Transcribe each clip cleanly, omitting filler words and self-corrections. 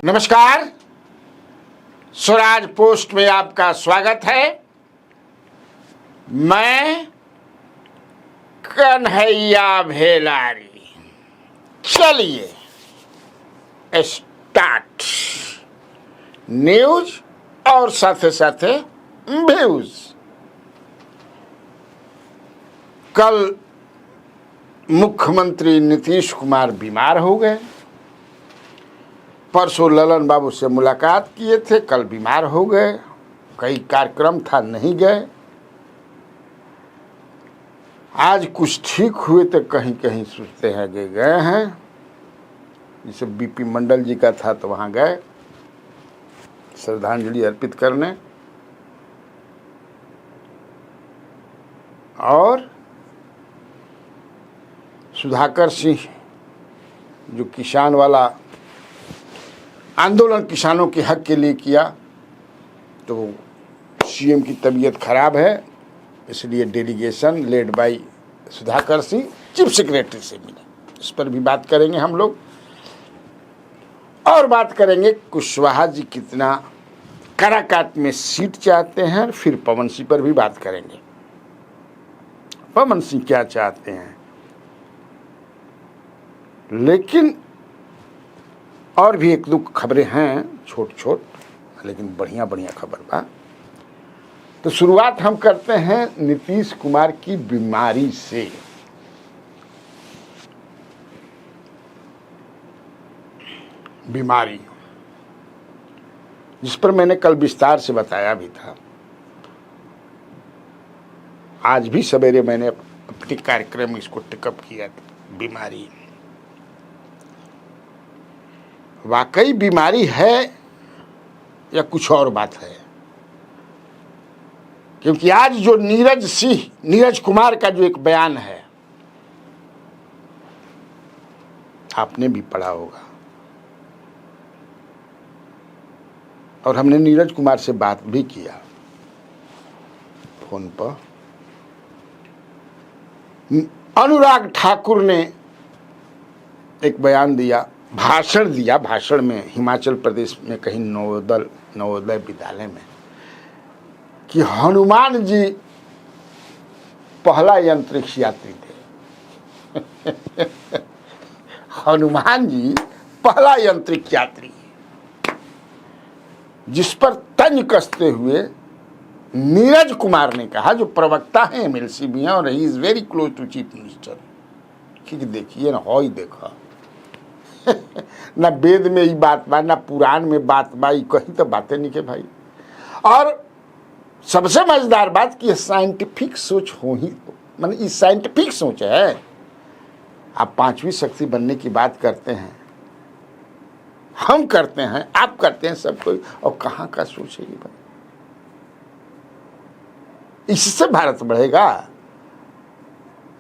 नमस्कार, स्वराज पोस्ट में आपका स्वागत है। मैं कन्हैया भेलारी। चलिए स्टार्ट न्यूज और साथ साथ व्यूज। कल मुख्यमंत्री नीतीश कुमार बीमार हो गए। परसों ललन बाबू से मुलाकात किए थे, कल बीमार हो गए। कई कार्यक्रम था, नहीं गए। आज कुछ ठीक हुए तो कहीं कहीं सोचते हैं कि गए हैं। जैसे बीपी मंडल जी का था तो वहाँ गए श्रद्धांजलि अर्पित करने। और सुधाकर सिंह जो किसान वाला आंदोलन किसानों के हक के लिए किया, तो सीएम की तबीयत खराब है, इसलिए delegation led by Sudhakar Singh chief secretary से मिला। इस पर भी बात करेंगे हम लोग। और बात करेंगे कुशवाहा जी कितना काराकाट में सीट चाहते हैं। फिर पवन सिंह पर भी बात करेंगे, पवन सिंह क्या चाहते हैं। लेकिन और भी एक दो खबरें हैं, छोट छोट लेकिन बढ़िया बढ़िया खबर बा। तो शुरुआत हम करते हैं नीतीश कुमार की बीमारी से। बीमारी जिस पर मैंने कल विस्तार से बताया भी था। आज भी सवेरे मैंने अपने कार्यक्रम में इसको टिकअप किया था। बीमारी वाकई बीमारी है या कुछ और बात है? क्योंकि आज जो नीरज कुमार का जो एक बयान है, आपने भी पढ़ा होगा और हमने नीरज कुमार से बात भी किया फोन पर। अनुराग ठाकुर ने एक बयान दिया, भाषण दिया। भाषण में हिमाचल प्रदेश में कहीं नवोदय विद्यालय में कि हनुमान जी पहला अंतरिक्ष यात्री थे। हनुमान जी पहला अंतरिक्ष यात्री, जिस पर तंज कसते हुए नीरज कुमार ने कहा, जो प्रवक्ता हैं एमएलसी भी हैं और he is very close to chief minister, कि देखिए ना, हो ही देखा ना वेद में ही बात बा, ना पुराण में बात बा, कहीं तो बातें नहीं के भाई। और सबसे मजेदार बात कि साइंटिफिक सोच हो ही, मतलब ये साइंटिफिक सोच है। आप पांचवी शक्ति बनने की बात करते हैं, हम करते हैं, आप करते हैं, सब कोई, और कहाँ का सोच है ये भाई? इससे भारत बढ़ेगा?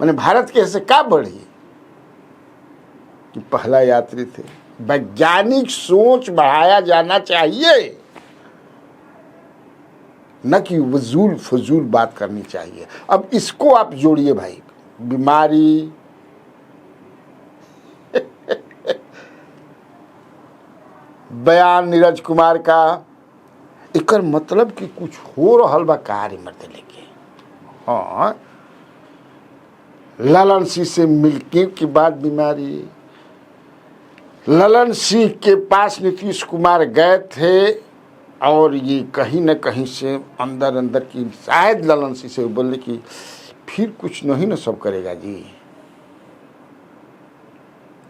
मैंने भारत कैसे क्या बढ़ी? कि पहला यात्री थे। वैज्ञानिक सोच बढ़ाया जाना चाहिए, न कि फजूल बात करनी चाहिए। अब इसको आप जोड़िए भाई, बीमारी बयान नीरज कुमार का, एकर मतलब कि कुछ हो रहल बा कार्य मरते लेके। हाँ, ललन सिंह से मिलने के बाद बीमारी। ललन सिंह के पास नीतीश कुमार गए थे और ये कहीं न कहीं से अंदर की शायद ललन सिंह से बोले कि फिर कुछ नहीं ना सब करेगा जी।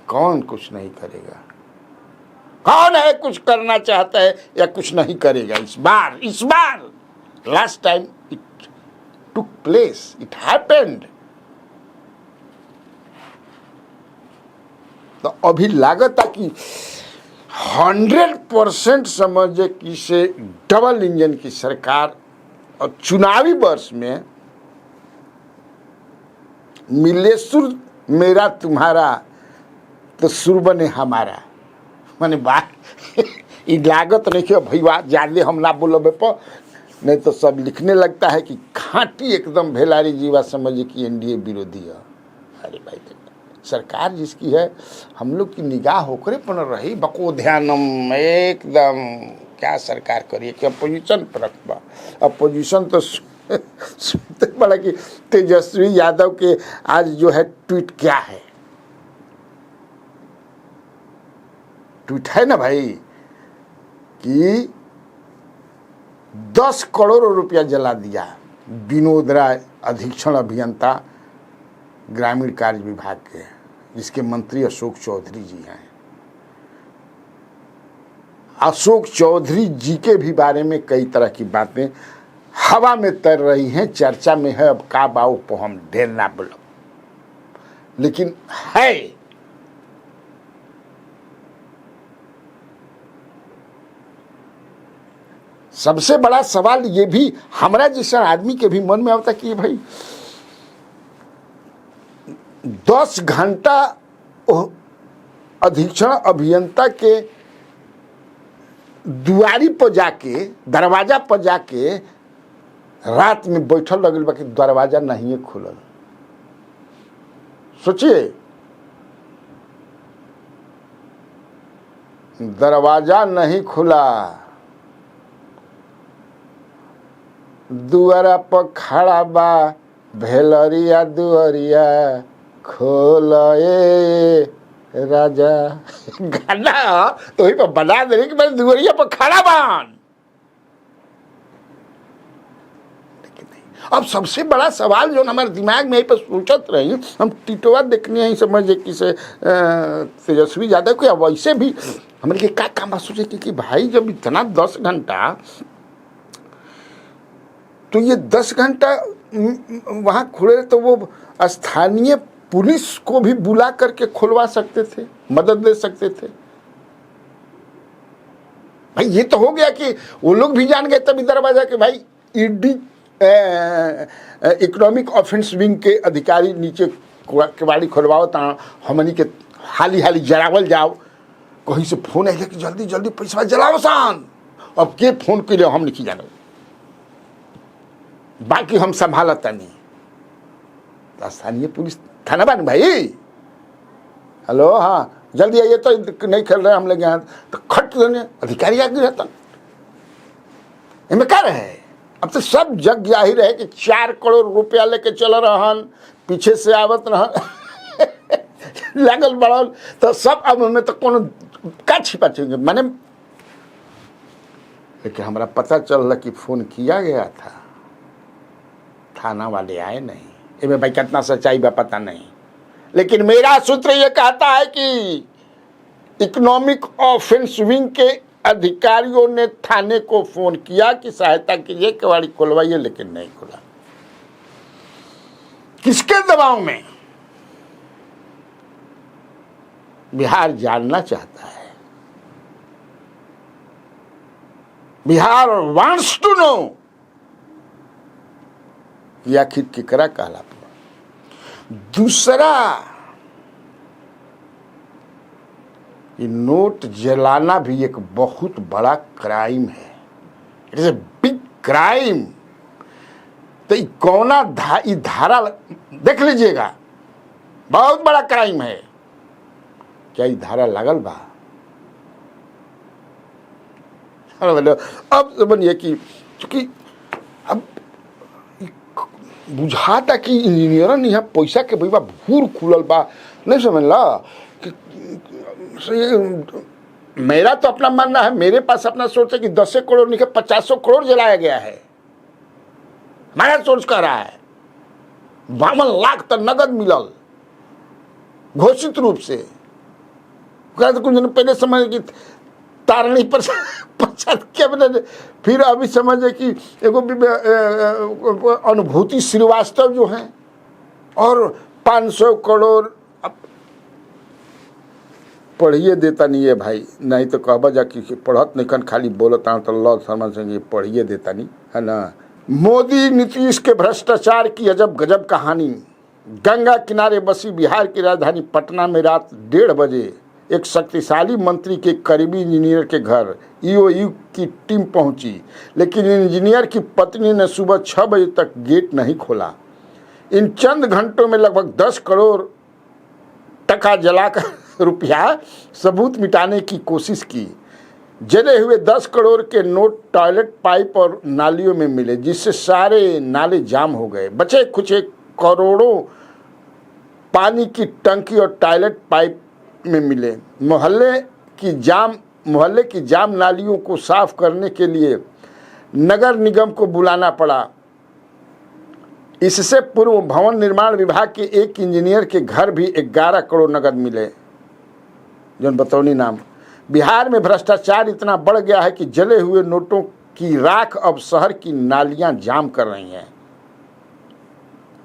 कौन कुछ नहीं करेगा? कौन है कुछ करना चाहता है या कुछ नहीं करेगा इस बार? Last time it took place, it happened. तो अभी लागत है कि 100% समझे कि से डबल इंजन की सरकार, और चुनावी वर्ष में मिले सुर मेरा तुम्हारा तो सुर बने हमारा। माने बात ये लागत नहीं कि भैया ज्यादा हम ना बोलब पर, नहीं तो सब लिखने लगता है कि खांटी एकदम भेलारी जीवा समझे कि एनडीए विरोधी है। अरे भाई सरकार जिसकी है, हम लोग की निगाह होकर पर रही बको ध्यानम एकदम। क्या सरकार करिए कि अपोजिशन पर रखबा। अपोजिशन तो सुनते पड़ा कि तेजस्वी यादव के आज जो है ट्वीट क्या है, ट्वीट है ना भाई कि 10 करोड़ रुपया जला दिया विनोद राय, अधीक्षण अभियंता ग्रामीण कार्य विभाग के, जिसके मंत्री अशोक चौधरी जी हैं। अशोक चौधरी जी के भी बारे में कई तरह की बातें हवा में तैर रही हैं, चर्चा में है। अब का बाऊ को हम ढेर ना बोलो, लेकिन है। सबसे बड़ा सवाल ये भी हमारा जैसा आदमी के भी मन में आता कि भाई 10 घंटा अधीक्षण अभियंता के दुआरी पर जाके, दरवाजा पर जाके रात में बैठल लगल बा कि दरवाजा नहीं खुलल। सोचिए, दरवाजा नहीं खुला, दुआरा पर खड़ा बा, भेलरिया दुआरिया खोले राजा। गाना तो वही पर बना दे कि मैं दुआरिया पर खड़ा बान। अब सबसे बड़ा सवाल जो हमारे दिमाग में पर सोचत रही, हम टिटवा देखने ही समझे कि से तेजस्वी यादव को, अब वैसे भी हमारे के क्या काम सोचे कि भाई जब इतना 10 घंटा, तो ये 10 घंटा वहाँ खुले तो वो स्थानीय पुलिस को भी बुला करके खुलवा सकते थे, मदद दे सकते थे। भाई ये तो हो गया कि वो लोग भी जान गए तभी दरवाजा के भाई ईडी इकोनॉमिक ऑफेंस विंग के अधिकारी नीचे केवाड़ी खुलवाओ, ता हमनी के हाली हाली जरावल जाओ। कहीं से फोन आए कि जल्दी जल्दी पैसा जलाओ सान। अब के फोन के लिए हम नहीं जानो, बाकी हम संभालता नहीं। स्थानीय पुलिस थाना बान भाई, हेलो, हाँ जल्दी आइए, तो नहीं खेल रहे हम लोग यहाँ, तो खट देने अधिकारी आगे रहता। इनमें क्या रहे? अब तो सब जग जाहिर है कि 4 करोड़ रुपया लेके चल रहन, पीछे से आवत रहन लागल बढ़ल, तो सब अब में तो कोनो का छिपा चाहिए माने। लेकिन हमारा पता चल रहा कि फोन किया गया था, थाना वाले आए नहीं। इनमें भाई कितना सच्चाई बा पता नहीं, लेकिन मेरा सूत्र ये कहता है कि इकोनॉमिक ऑफेंस विंग के अधिकारियों ने थाने को फोन किया कि सहायता कीजिए, केवाड़ी खुलवाइए, लेकिन नहीं खुला। किसके दबाव में? बिहार जानना चाहता है, बिहार वांट्स टू नो कि आखिर केकरा कहला। दूसरा, ये नोट जलाना भी एक बहुत बड़ा क्राइम है। It is a big crime. तो कौना धारा देख लीजिएगा, बहुत बड़ा क्राइम है। क्या ये धारा लगल बा? अब समझिए कि चूंकि अब बुझाता कि इंजीनियर यहाँ पैसा के भैया भूर खुलल बा, नहीं समझला कि मेरा तो अपना मानना है, मेरे पास अपना सोच है कि 10 करोड़ नहीं 50 करोड़ जलाया गया है। हमारा सोच कह रहा है 52 लाख तक नगद मिलल घोषित रूप से। कुछ दिन पहले समझ कि तारणी पर 50 के बने, फिर अभी समझे कि एगो अनुभूति श्रीवास्तव जो है और 500 करोड़। पढ़िए देता नहीं है भाई, नहीं तो कहबा जा कि पढ़त नहीं खाली बोलता तो लॉ शर्मा सिंह पढ़िए देता नहीं है ना। मोदी नीतीश के भ्रष्टाचार की अजब गजब कहानी। गंगा किनारे बसी बिहार की राजधानी पटना में रात 1:30 बजे एक शक्तिशाली मंत्री के करीबी इंजीनियर के घर ईओयू की टीम पहुंची, लेकिन इंजीनियर की पत्नी ने सुबह 6 बजे तक गेट नहीं खोला। इन चंद घंटों में लगभग 10 करोड़ टका जलाकर रुपया सबूत मिटाने की कोशिश की। जले हुए 10 करोड़ के नोट टॉयलेट पाइप और नालियों में मिले, जिससे सारे नाले जाम हो गए। बचे खुचे करोड़ों पानी की टंकी और टॉयलेट पाइप में मिले। मोहल्ले की जाम नालियों को साफ करने के लिए नगर निगम को बुलाना पड़ा। इससे पूर्व भवन निर्माण विभाग के एक इंजीनियर के घर भी 11 करोड़ नगद मिले, जौन बतौनी नाम। बिहार में भ्रष्टाचार इतना बढ़ गया है कि जले हुए नोटों की राख अब शहर की नालियां जाम कर रही हैं।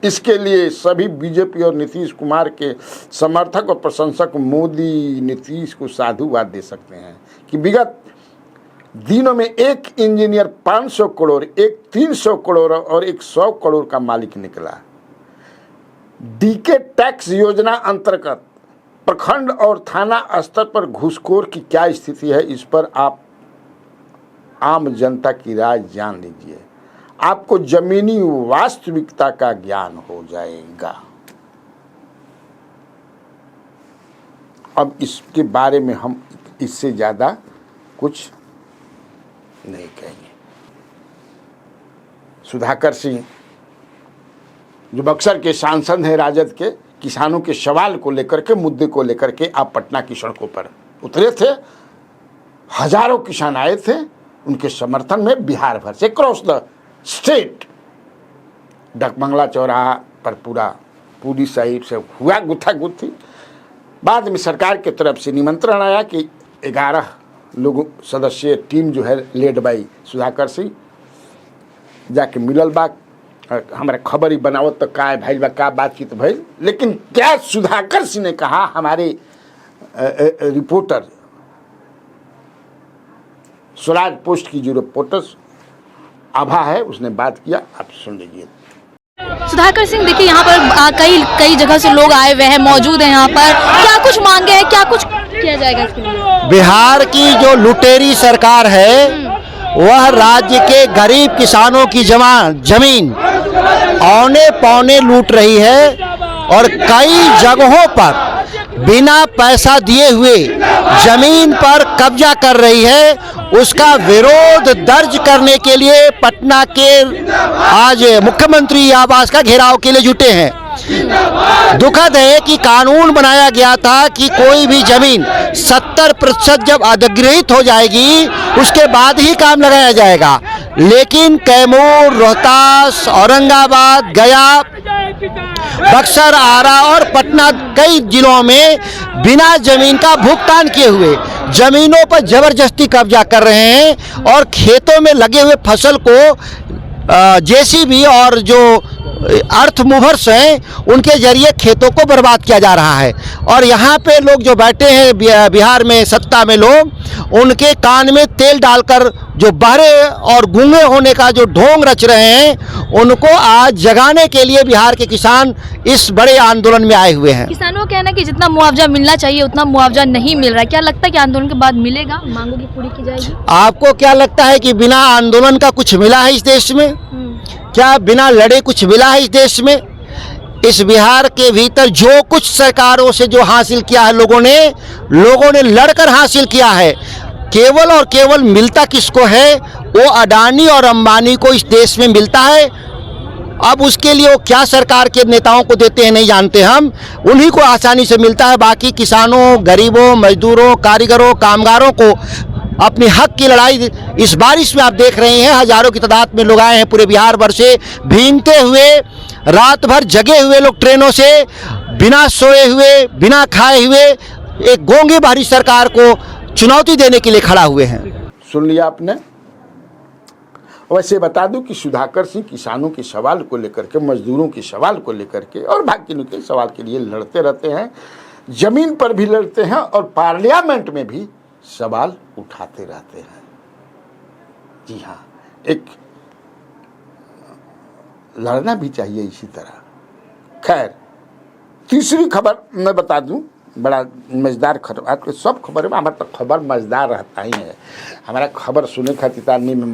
इसके लिए सभी बीजेपी और नीतीश कुमार के समर्थक और प्रशंसक मोदी नीतीश को साधुवाद दे सकते हैं कि विगत दिनों में एक इंजीनियर 500 करोड़, एक 300 करोड़ और एक 100 करोड़ का मालिक निकला। डीके टैक्स योजना अंतर्गत प्रखंड और थाना स्तर पर घूसखोर की क्या स्थिति है, इस पर आप आम जनता की राय जान लीजिए। आपको जमीनी वास्तविकता का ज्ञान हो जाएगा। अब इसके बारे में हम इससे ज़्यादा कुछ नहीं कहेंगे। सुधाकर सिंह जो बक्सर के सांसद हैं राजद के, किसानों के सवाल को लेकर के, मुद्दे को लेकर के आप पटना की सड़कों पर उतरे थे। हजारों किसान आए थे उनके समर्थन में, बिहार भर से, क्रॉस द स्टेट। डकबंगला चौराहा पर पूरी साइड से हुआ गुत्थागुत्थी। बाद में सरकार की तरफ से निमंत्रण आया कि 11 लोगों सदस्यीय टीम जो है लेड बाई सुधाकर सिंह जाके मिलल बा, हमारे खबर ही बनावत तो का भाई बा, का बातचीत भाई। लेकिन क्या सुधाकर सिंह ने कहा, हमारे रिपोर्टर स्वराज पोस्ट की जो रिपोर्टर आभा है उसने बात किया, आप सुन लीजिए। सुधाकर सिंह, देखिए यहाँ पर कई जगह से लोग आए हुए हैं, मौजूद हैं यहाँ पर, क्या कुछ मांगे हैं, क्या कुछ किया जाएगा इसके लिए? बिहार की जो लुटेरी सरकार है वह राज्य के गरीब किसानों की जमीन औने पौने लूट रही है और कई जगहों पर बिना पैसा दिए हुए जमीन पर कब्जा कर रही है। उसका विरोध दर्ज करने के लिए पटना के आज मुख्यमंत्री आवास का घेराव के लिए जुटे हैं। दुखद है कि कानून बनाया गया था कि कोई भी जमीन 70% जब अधिग्रहित हो जाएगी उसके बाद ही काम लगाया जाएगा, लेकिन कैमूर, रोहतास, औरंगाबाद, गया, बक्सर, आरा और पटना कई जिलों में बिना जमीन का भुगतान किए हुए जमीनों पर जबरदस्ती कब्जा कर रहे हैं और खेतों में लगे हुए फसल को जेसीबी और जो अर्थ मूवर्स हैं उनके जरिए खेतों को बर्बाद किया जा रहा है। और यहाँ पे लोग जो बैठे हैं बिहार में सत्ता में लोग, उनके कान में तेल डालकर जो बहरे और गूंगे होने का जो ढोंग रच रहे हैं, उनको आज जगाने के लिए बिहार के किसान इस बड़े आंदोलन में आए हुए हैं। किसानों का कहना है कि जितना मुआवजा मिलना चाहिए उतना मुआवजा नहीं मिल रहा है, क्या लगता है कि आंदोलन के बाद मिलेगा, मांगों की पूरी की जाएगी? आपको क्या लगता है कि बिना आंदोलन का कुछ मिला है इस देश में? क्या बिना लड़े कुछ मिला है इस देश में? इस बिहार के भीतर जो कुछ सरकारों से जो हासिल किया है लोगों ने लड़कर हासिल किया है। केवल और केवल मिलता किसको है? वो अडानी और अंबानी को इस देश में मिलता है। अब उसके लिए वो क्या सरकार के नेताओं को देते हैं नहीं जानते हम, उन्हीं को आसानी से मिलता है। बाकी किसानों, गरीबों, मजदूरों, कारीगरों, कामगारों को अपने हक की लड़ाई इस बारिश में आप देख रहे हैं, हजारों की तादाद में लोग आए हैं पूरे बिहार भर से, भीगते हुए, रात भर जगे हुए लोग ट्रेनों से, बिना सोए हुए, बिना खाए हुए एक गोंगी बाहरी सरकार को चुनौती देने के लिए खड़ा हुए हैं। सुन लिया आपने। वैसे बता दूं कि सुधाकर सिंह किसानों के सवाल को लेकर के, मजदूरों के सवाल को लेकर के और बाकी के सवाल के लिए लड़ते रहते हैं, जमीन पर भी लड़ते हैं और पार्लियामेंट में भी सवाल उठाते रहते हैं। जी हाँ, एक लड़ना भी चाहिए इसी तरह। खैर, तीसरी खबर मैं बता दूं, बड़ा मजेदार खबर। आपके सब खबर में हमारा तो खबर मजेदार रहता ही है। हमारा खबर सुने खातिर आदमी में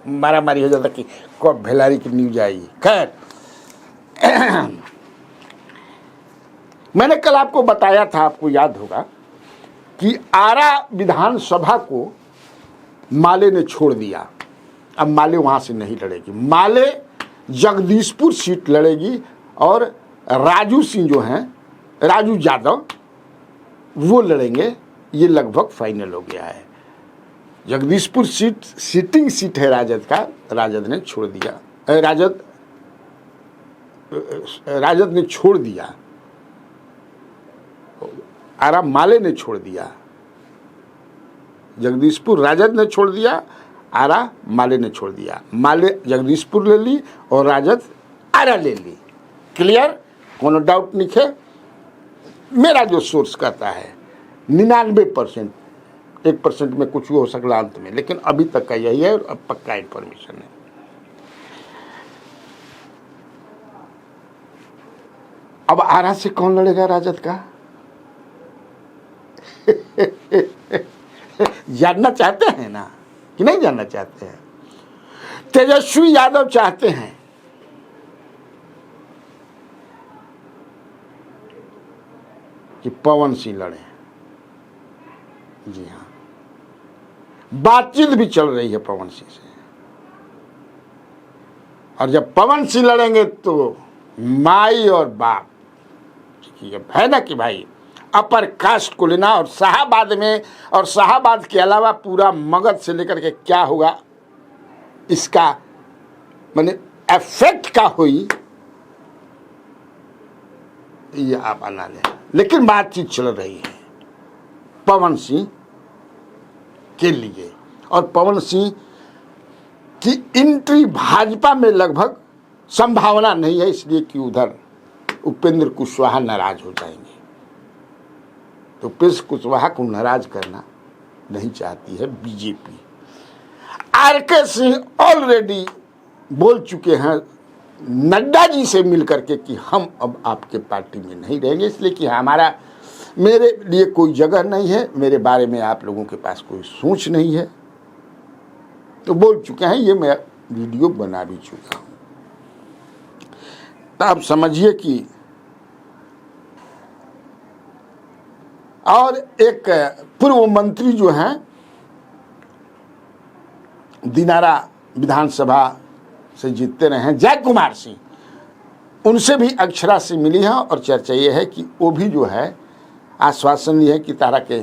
मारा मारी हो जाता कि कब भेलारी की न्यूज आई। खैर, मैंने कल आपको बताया था, आपको याद होगा, कि आरा विधानसभा को माले ने छोड़ दिया। अब माले वहाँ से नहीं लड़ेगी, माले जगदीशपुर सीट लड़ेगी और राजू सिंह जो हैं, राजू यादव, वो लड़ेंगे। ये लगभग फाइनल हो गया है। जगदीशपुर सीट सिटिंग सीट है राजद का, राजद ने छोड़ दिया, राजद ने छोड़ दिया, आरा माले ने छोड़ दिया। जगदीशपुर राजद ने छोड़ दिया, आरा माले ने छोड़ दिया। माले जगदीशपुर ले ली और राजद आरा ले ली। क्लियर, कोनो डाउट नहीं है। मेरा जो सोर्स कहता है 99%, 1% में कुछ हो सकता अंत में, लेकिन अभी तक का यही है और अब पक्का इंफॉर्मेशन है। अब आरा से कौन लड़ेगा राजद का? जानना चाहते हैं ना कि नहीं जानना चाहते हैं? तेजस्वी यादव चाहते हैं कि पवन सिंह लड़े। जी हाँ, बातचीत भी चल रही है पवन सिंह से, और जब पवन सिंह लड़ेंगे तो माई और बाप है ना कि भाई अपर कास्ट को लेना, और शाहाबाद में, और शाहाबाद के अलावा पूरा मगध से लेकर के क्या होगा इसका माने इफेक्ट का हुई, ये आप आना लें। लेकिन बातचीत चल रही है पवन सिंह के लिए, और पवन सिंह की एंट्री भाजपा में लगभग संभावना नहीं है, इसलिए कि उधर उपेंद्र कुशवाहा नाराज हो जाएंगे। तो उपेंद्र कुशवाहा को नाराज करना नहीं चाहती है बीजेपी। आरके सिंह ऑलरेडी बोल चुके हैं नड्डा जी से मिलकर के कि हम अब आपके पार्टी में नहीं रहेंगे, इसलिए कि मेरे लिए कोई जगह नहीं है, मेरे बारे में आप लोगों के पास कोई सोच नहीं है। तो बोल चुके हैं, ये मैं वीडियो बना भी चुका हूँ। तो आप समझिए कि, और एक पूर्व मंत्री जो हैं दिनारा विधानसभा से जीतते रहे हैं, जय कुमार सिंह, उनसे भी अक्षरा से मिली है, और चर्चा ये है कि वो भी जो है आश्वासन ये है कि तारा के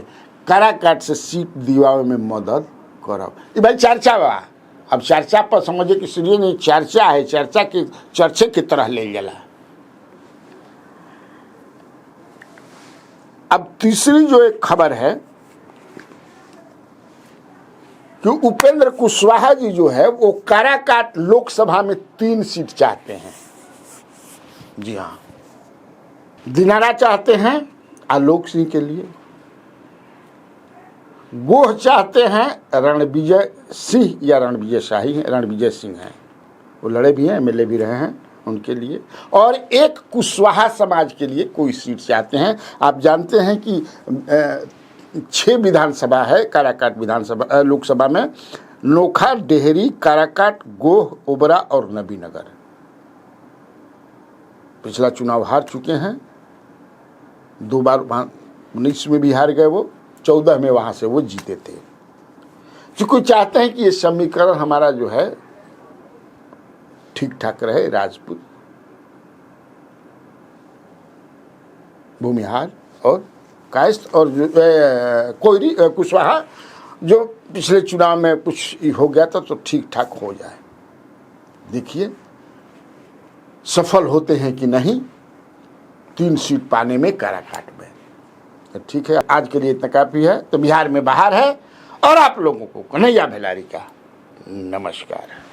काराकाट से सीट दिवावे में मदद करब। ये भाई चर्चा बा, अब चर्चा पर समझे कि सीरियस नहीं, चर्चा है, चर्चा के चर्चे की तरह ले गया। अब तीसरी जो एक खबर है कि उपेंद्र कुशवाहा जी जो है वो काराकाट लोकसभा में 3 सीट चाहते हैं। जी हाँ, दिनारा चाहते हैं आलोक सिंह के लिए, गोह चाहते हैं रणविजय सिंह या रणविजय शाही हैं, रणविजय सिंह हैं, वो लड़े भी हैं, एमएलए भी रहे हैं, उनके लिए, और एक कुशवाहा समाज के लिए कोई सीट चाहते हैं। आप जानते हैं कि 6 विधानसभा है काराकाट विधानसभा लोकसभा में, नोखा, डेहरी, काराकाट, गोह, ओबरा और नबीनगर। पिछला चुनाव हार चुके हैं, 2 बार 19 में भी हार गए वो, 14 में वहां से वो जीते थे। क्योंकि चाहते हैं कि ये समीकरण हमारा जो है ठीक ठाक रहे, राजपूत, भूमिहार और कायस्थ, और कोयरी कुशवाहा जो पिछले चुनाव में कुछ हो गया था तो ठीक ठाक हो जाए। देखिए सफल होते हैं कि नहीं 3 सीट पाने में काराकाट में। तो ठीक है, आज के लिए इतना काफी है। तो बिहार में बाहर है, और आप लोगों को कन्हैया भेलारी का नमस्कार।